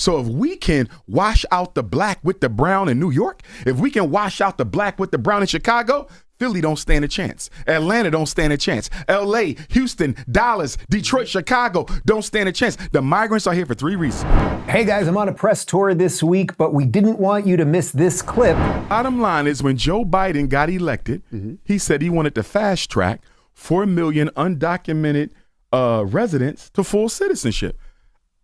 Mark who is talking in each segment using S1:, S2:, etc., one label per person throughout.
S1: So if we can wash out the black with the brown in New York, if we can wash out the black with the brown in Chicago, Philly don't stand a chance. Atlanta don't stand a chance. LA, Houston, Dallas, Detroit, Chicago don't stand a chance. The migrants are here for 3 reasons.
S2: Hey guys, I'm on a press tour this week, but we didn't want you to miss this clip.
S1: Bottom line is when Joe Biden got elected, he said he wanted to fast track 4 million undocumented residents to full citizenship.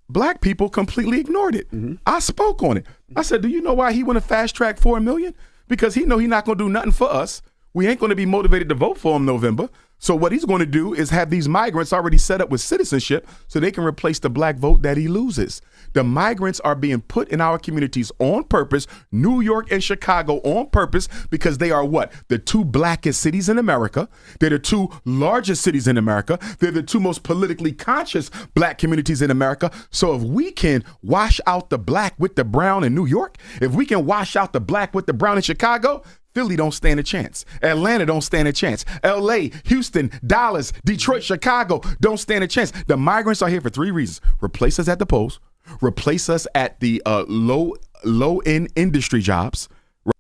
S1: Black people completely ignored it. I spoke on it. I said, do you know why he want to fast track 4 million? Because he know he's not going to do nothing for us. We ain't going to be motivated to vote for him in November. So what he's going to do is have these migrants already set up with citizenship so they can replace the black vote that he loses. The migrants are being put in our communities on purpose, New York and Chicago on purpose, because they are what? The 2 blackest cities in America. They're the 2 largest cities in America. They're the 2 most politically conscious black communities in America. So if we can wash out the black with the brown in New York, if we can wash out the black with the brown in Chicago, Philly don't stand a chance. Atlanta don't stand a chance. LA, Houston, Dallas, Detroit, Chicago don't stand a chance. The migrants are here for 3 reasons. Replace us at the polls. Replace us at the low-end industry jobs.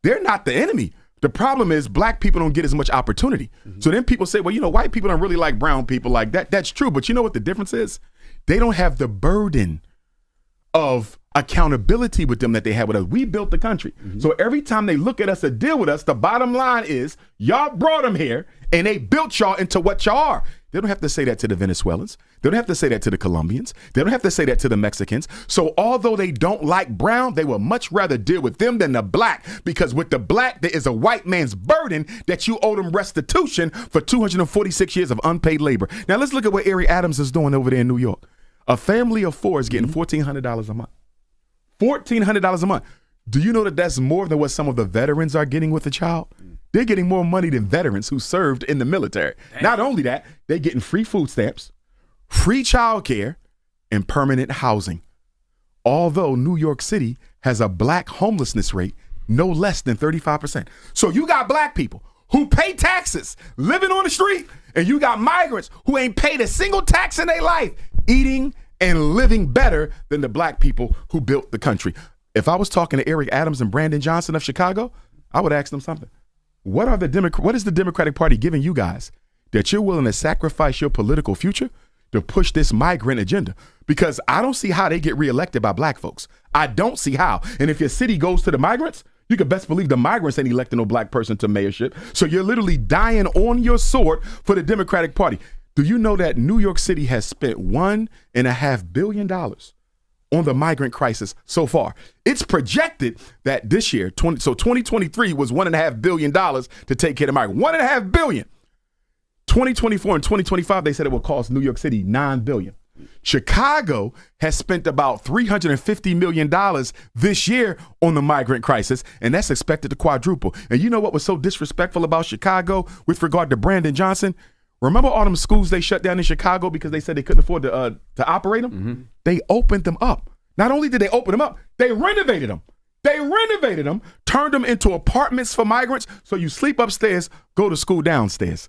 S1: They're not the enemy. The problem is black people don't get as much opportunity. So then people say, well, you know, white people don't really like brown people like that. That's true. But you know what the difference is? They don't have the burden of accountability with them that they have with us. We built the country. So every time they look at us or deal with us, the bottom line is y'all brought them here and they built y'all into what y'all are. They don't have to say that to the Venezuelans. They don't have to say that to the Colombians. They don't have to say that to the Mexicans. So although they don't like brown, they would much rather deal with them than the black, because with the black, there is a white man's burden that you owe them restitution for 246 years of unpaid labor. Now let's look at what Eric Adams is doing over there in New York. A family of 4 is getting $1,400 a month. $1,400 a month. Do you know that that's more than what some of the veterans are getting with a child? They're getting more money than veterans who served in the military. Damn. Not only that, they're getting free food stamps, free child care, and permanent housing. Although New York City has a black homelessness rate no less than 35%. So you got black people who pay taxes living on the street, and you got migrants who ain't paid a single tax in their life eating and living better than the black people who built the country. If I was talking to Eric Adams and Brandon Johnson of Chicago, I would ask them something. What is the Democratic Party giving you guys that you're willing to sacrifice your political future to push this migrant agenda? Because I don't see how they get reelected by black folks. I don't see how. And if your city goes to the migrants, you can best believe the migrants ain't electing no black person to mayorship. So you're literally dying on your sword for the Democratic Party. Do you know that New York City has spent $1.5 billion on the migrant crisis so far? It's projected that this year, 2023 was $1.5 billion to take care of the migrants. $1.5 billion. 2024 and 2025, they said it will cost New York City $9 billion. Chicago has spent about $350 million this year on the migrant crisis, and that's expected to quadruple. And you know what was so disrespectful about Chicago with regard to Brandon Johnson? Remember all them schools they shut down in Chicago because they said they couldn't afford to operate them? They opened them up. Not only did they open them up, they renovated them. Turned them into apartments for migrants, so you sleep upstairs, go to school downstairs.